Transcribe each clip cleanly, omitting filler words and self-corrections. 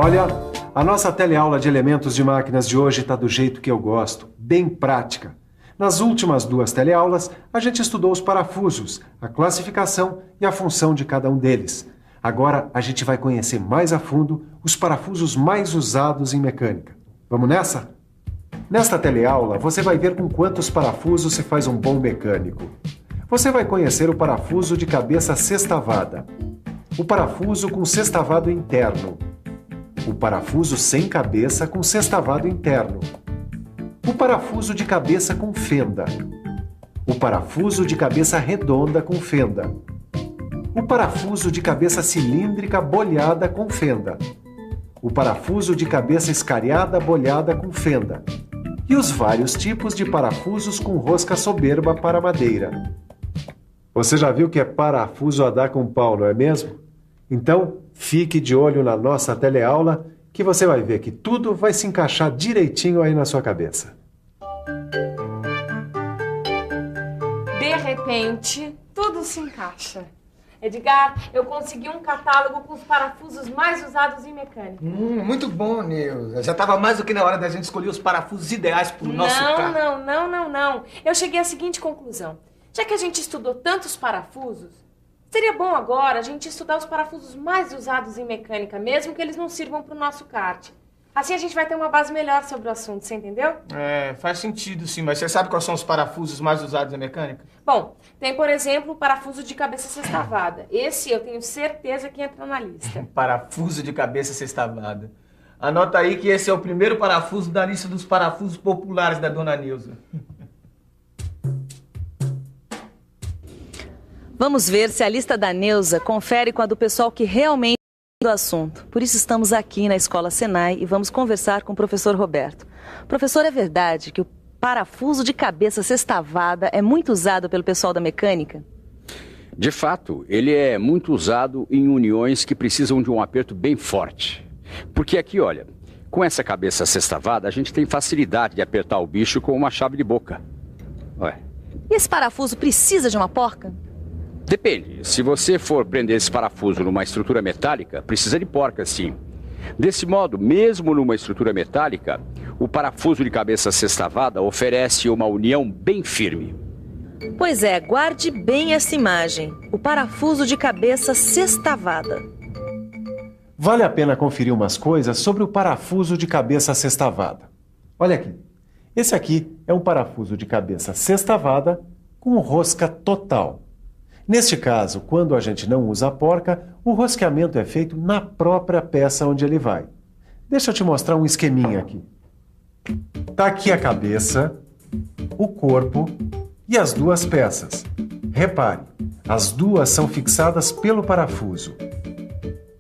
Olha, a nossa teleaula de elementos de máquinas de hoje está do jeito que eu gosto, bem prática. Nas últimas 2 teleaulas, a gente estudou os parafusos, a classificação e a função de cada um deles. Agora, a gente vai conhecer mais a fundo os parafusos mais usados em mecânica. Vamos nessa? Nesta teleaula, você vai ver com quantos parafusos se faz um bom mecânico. Você vai conhecer o parafuso de cabeça sextavada, o parafuso com sextavado interno, o parafuso sem cabeça com sextavado interno, o parafuso de cabeça com fenda, o parafuso de cabeça redonda com fenda, o parafuso de cabeça cilíndrica bolhada com fenda, o parafuso de cabeça escariada bolhada com fenda e os vários tipos de parafusos com rosca soberba para madeira. Você já viu que é parafuso a dar com pau, não é mesmo? Então, fique de olho na nossa teleaula que você vai ver que tudo vai se encaixar direitinho aí na sua cabeça. De repente, tudo se encaixa. Edgar, eu consegui um catálogo com os parafusos mais usados em mecânica. Muito bom, Neuza. Já estava mais do que na hora da gente escolher os parafusos ideais para o nosso carro. Não. Eu cheguei à seguinte conclusão. Já que a gente estudou tantos parafusos, seria bom agora a gente estudar os parafusos mais usados em mecânica, mesmo que eles não sirvam para o nosso kart. Assim a gente vai ter uma base melhor sobre o assunto, você entendeu? Faz sentido sim, mas você sabe quais são os parafusos mais usados em mecânica? Bom, tem, por exemplo, o parafuso de cabeça sextavada. Esse eu tenho certeza que entra na lista. Parafuso de cabeça sextavada. Anota aí que esse é o primeiro parafuso da lista dos parafusos populares da Dona Neuza. Vamos ver se a lista da Neuza confere com a do pessoal que realmente do assunto. Por isso estamos aqui na Escola Senai e vamos conversar com o professor Roberto. Professor, é verdade que o parafuso de cabeça sextavada é muito usado pelo pessoal da mecânica? De fato, ele é muito usado em uniões que precisam de um aperto bem forte. Porque aqui, olha, com essa cabeça sextavada, a gente tem facilidade de apertar o bicho com uma chave de boca. Ué. E esse parafuso precisa de uma porca? Depende. Se você for prender esse parafuso numa estrutura metálica, precisa de porca, sim. Desse modo, mesmo numa estrutura metálica, o parafuso de cabeça sextavada oferece uma união bem firme. Pois é, guarde bem essa imagem. O parafuso de cabeça sextavada. Vale a pena conferir umas coisas sobre o parafuso de cabeça sextavada. Olha aqui. Esse aqui é um parafuso de cabeça sextavada com rosca total. Neste caso, quando a gente não usa a porca, o rosqueamento é feito na própria peça onde ele vai. Deixa eu te mostrar um esqueminha aqui. Tá aqui a cabeça, o corpo e as 2 peças. Repare, as 2 são fixadas pelo parafuso.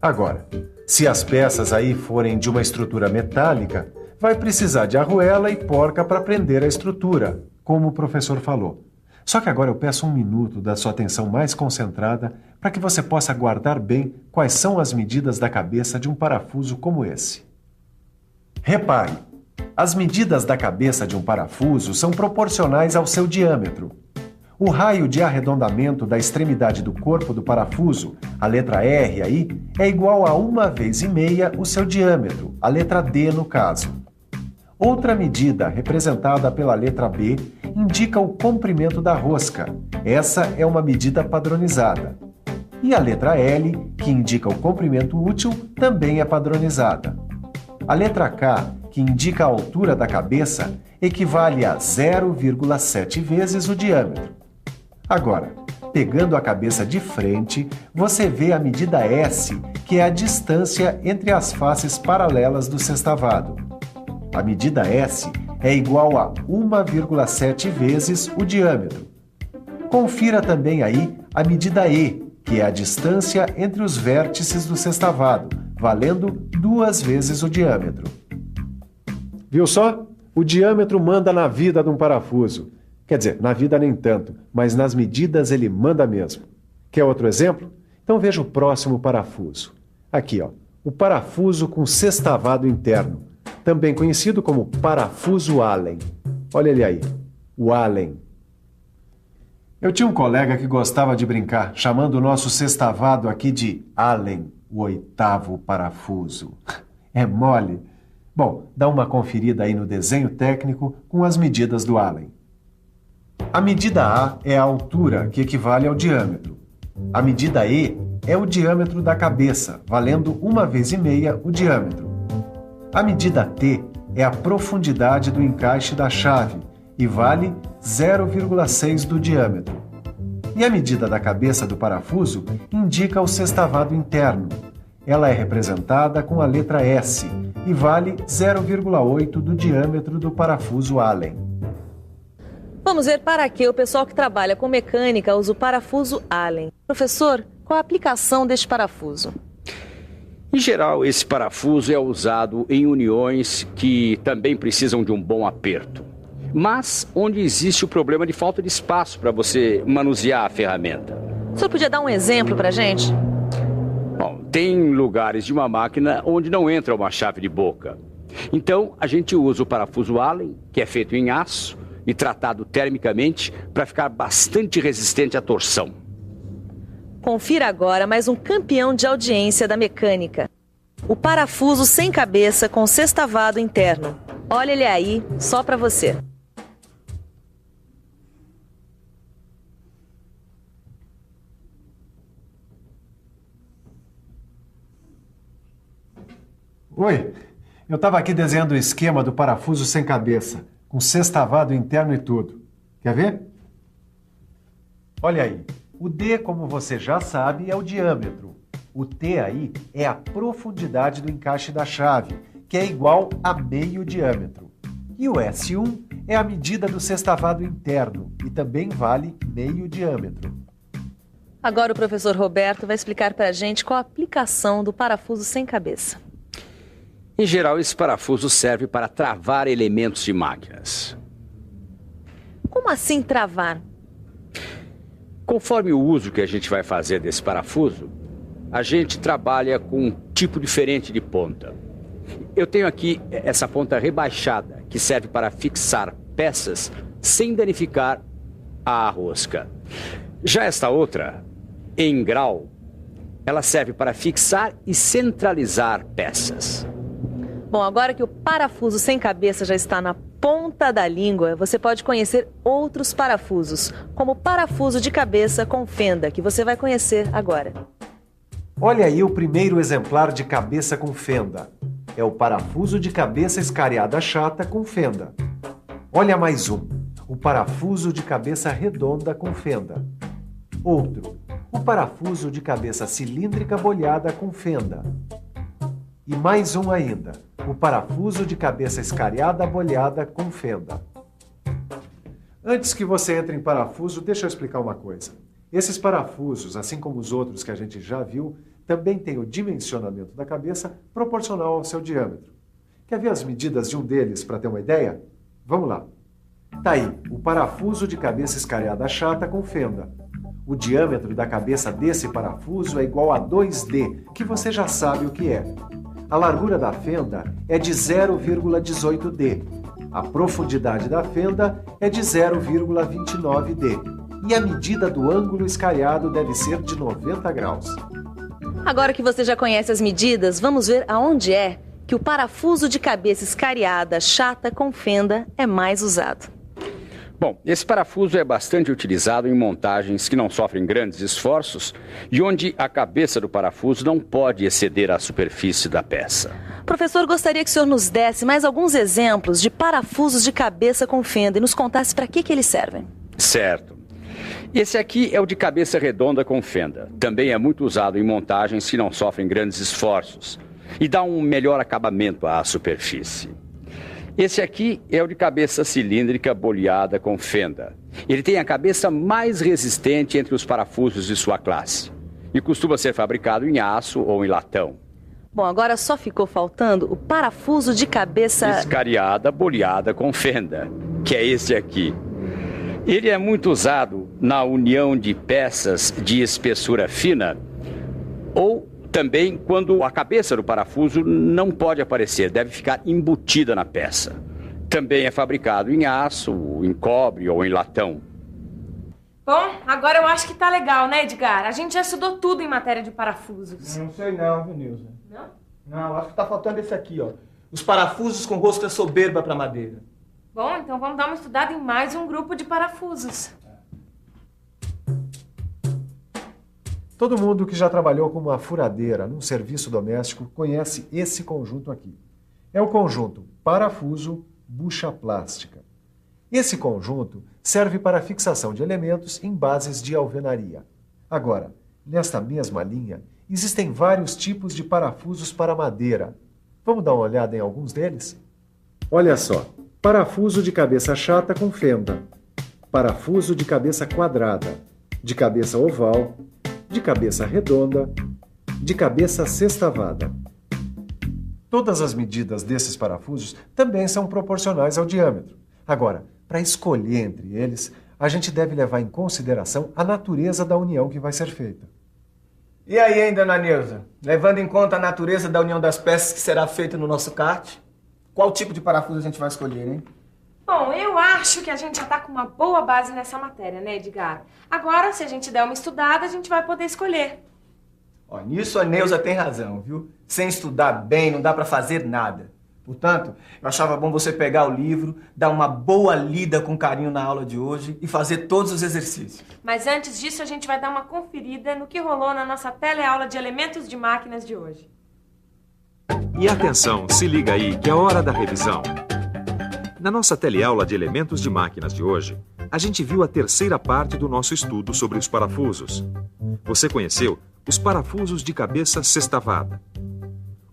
Agora, se as peças aí forem de uma estrutura metálica, vai precisar de arruela e porca para prender a estrutura, como o professor falou. Só que agora eu peço 1 minuto da sua atenção mais concentrada para que você possa guardar bem quais são as medidas da cabeça de um parafuso como esse. Repare, as medidas da cabeça de um parafuso são proporcionais ao seu diâmetro. O raio de arredondamento da extremidade do corpo do parafuso, a letra R aí, é igual a 1,5 vezes o seu diâmetro, a letra D no caso. Outra medida, representada pela letra B, indica o comprimento da rosca. Essa é uma medida padronizada. E a letra L, que indica o comprimento útil, também é padronizada. A letra K, que indica a altura da cabeça, equivale a 0,7 vezes o diâmetro. Agora, pegando a cabeça de frente, você vê a medida S, que é a distância entre as faces paralelas do sextavado. A medida S é igual a 1,7 vezes o diâmetro. Confira também aí a medida E, que é a distância entre os vértices do sextavado, valendo 2 vezes o diâmetro. Viu só? O diâmetro manda na vida de um parafuso. Quer dizer, na vida nem tanto, mas nas medidas ele manda mesmo. Quer outro exemplo? Então veja o próximo parafuso. Aqui, ó, o parafuso com sextavado interno, também conhecido como parafuso Allen. Olha ele aí, o Allen. Eu tinha um colega que gostava de brincar, chamando o nosso sextavado aqui de Allen, o 8º parafuso. É mole. Bom, dá uma conferida aí no desenho técnico com as medidas do Allen. A medida A é a altura, que equivale ao diâmetro. A medida E é o diâmetro da cabeça, valendo 1,5 vezes o diâmetro. A medida T é a profundidade do encaixe da chave e vale 0,6 do diâmetro. E a medida da cabeça do parafuso indica o sextavado interno. Ela é representada com a letra S e vale 0,8 do diâmetro do parafuso Allen. Vamos ver para que o pessoal que trabalha com mecânica usa o parafuso Allen. Professor, qual a aplicação deste parafuso? Em geral, esse parafuso é usado em uniões que também precisam de um bom aperto, mas onde existe o problema de falta de espaço para você manusear a ferramenta. O senhor podia dar um exemplo para a gente? Bom, tem lugares de uma máquina onde não entra uma chave de boca. Então, a gente usa o parafuso Allen, que é feito em aço e tratado termicamente para ficar bastante resistente à torção. Confira agora mais um campeão de audiência da mecânica. O parafuso sem cabeça com sextavado interno. Olha ele aí, só para você. Oi, eu estava aqui desenhando o esquema do parafuso sem cabeça, com sextavado interno e tudo. Quer ver? Olha aí, o D, como você já sabe, é o diâmetro. O T aí é a profundidade do encaixe da chave, que é igual a meio diâmetro. E o S1 é a medida do sextavado interno e também vale meio diâmetro. Agora o professor Roberto vai explicar para a gente qual a aplicação do parafuso sem cabeça. Em geral, esse parafuso serve para travar elementos de máquinas. Como assim travar? Conforme o uso que a gente vai fazer desse parafuso, a gente trabalha com um tipo diferente de ponta. Eu tenho aqui essa ponta rebaixada, que serve para fixar peças sem danificar a rosca. Já esta outra, em grau, ela serve para fixar e centralizar peças. Bom, agora que o parafuso sem cabeça já está na ponta da língua, você pode conhecer outros parafusos, como o parafuso de cabeça com fenda, que você vai conhecer agora. Olha aí o primeiro exemplar de cabeça com fenda. É o parafuso de cabeça escariada chata com fenda. Olha mais um, o parafuso de cabeça redonda com fenda. Outro, o parafuso de cabeça cilíndrica bolhada com fenda. E mais um ainda, o parafuso de cabeça escariada bolhada com fenda. Antes que você entre em parafuso, deixa eu explicar uma coisa. Esses parafusos, assim como os outros que a gente já viu, também têm o dimensionamento da cabeça proporcional ao seu diâmetro. Quer ver as medidas de um deles para ter uma ideia? Vamos lá. Tá aí, o parafuso de cabeça escariada chata com fenda. O diâmetro da cabeça desse parafuso é igual a 2D, que você já sabe o que é. A largura da fenda é de 0,18D. A profundidade da fenda é de 0,29D. E a medida do ângulo escariado deve ser de 90 graus. Agora que você já conhece as medidas, vamos ver aonde é que o parafuso de cabeça escariada chata com fenda é mais usado. Bom, esse parafuso é bastante utilizado em montagens que não sofrem grandes esforços e onde a cabeça do parafuso não pode exceder a superfície da peça. Professor, gostaria que o senhor nos desse mais alguns exemplos de parafusos de cabeça com fenda e nos contasse para que eles servem. Certo. Esse aqui é o de cabeça redonda com fenda. Também é muito usado em montagens que não sofrem grandes esforços e dá um melhor acabamento à superfície. Esse aqui é o de cabeça cilíndrica boleada com fenda. Ele tem a cabeça mais resistente entre os parafusos de sua classe e costuma ser fabricado em aço ou em latão. Bom, agora só ficou faltando o parafuso de cabeça escariada boleada com fenda, que é esse aqui. Ele é muito usado na união de peças de espessura fina ou também quando a cabeça do parafuso não pode aparecer, deve ficar embutida na peça. Também é fabricado em aço, em cobre ou em latão. Bom, agora eu acho que tá legal, né, Edgar? A gente já estudou tudo em matéria de parafusos. Não sei não, viu, Nilza? Não? Não, acho que tá faltando esse aqui, ó. Os parafusos com rosca soberba para madeira. Bom, então vamos dar uma estudada em mais um grupo de parafusos. Todo mundo que já trabalhou com uma furadeira num serviço doméstico conhece esse conjunto aqui. É o conjunto parafuso bucha plástica. Esse conjunto serve para a fixação de elementos em bases de alvenaria. Agora, nesta mesma linha, existem vários tipos de parafusos para madeira. Vamos dar uma olhada em alguns deles? Olha só, parafuso de cabeça chata com fenda, parafuso de cabeça quadrada, de cabeça oval, de cabeça redonda, de cabeça sextavada. Todas as medidas desses parafusos também são proporcionais ao diâmetro. Agora, para escolher entre eles, a gente deve levar em consideração a natureza da união que vai ser feita. E aí, hein, dona Neuza? Levando em conta a natureza da união das peças que será feita no nosso kart, qual tipo de parafuso a gente vai escolher, hein? Bom, eu acho que a gente já tá com uma boa base nessa matéria, né, Edgar? Agora, se a gente der uma estudada, a gente vai poder escolher. Ó, nisso a Neuza tem razão, viu? Sem estudar bem, não dá pra fazer nada. Portanto, eu achava bom você pegar o livro, dar uma boa lida com carinho na aula de hoje e fazer todos os exercícios. Mas antes disso, a gente vai dar uma conferida no que rolou na nossa teleaula de elementos de máquinas de hoje. E atenção, se liga aí que é hora da revisão. Na nossa teleaula de elementos de máquinas de hoje, a gente viu a terceira parte do nosso estudo sobre os parafusos. Você conheceu os parafusos de cabeça sextavada,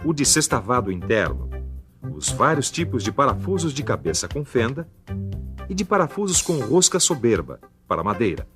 o de sextavado interno, os vários tipos de parafusos de cabeça com fenda e de parafusos com rosca soberba, para madeira.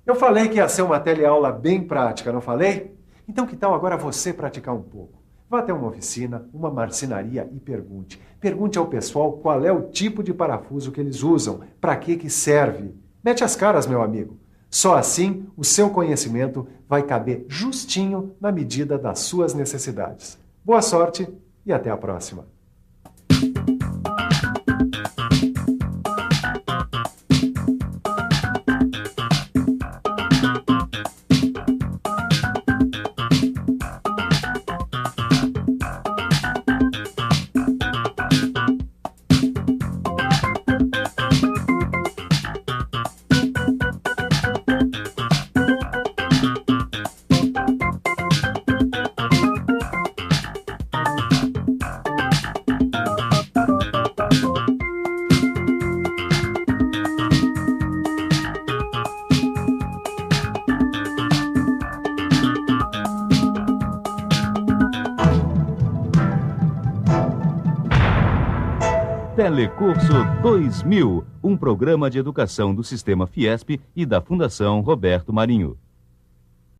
Eu falei que ia ser uma teleaula bem prática, não falei? Então que tal agora você praticar um pouco? Vá até uma oficina, uma marcenaria e pergunte. Pergunte ao pessoal qual é o tipo de parafuso que eles usam, para que serve. Mete as caras, meu amigo. Só assim o seu conhecimento vai caber justinho na medida das suas necessidades. Boa sorte e até a próxima. Telecurso 2000, um programa de educação do Sistema Fiesp e da Fundação Roberto Marinho.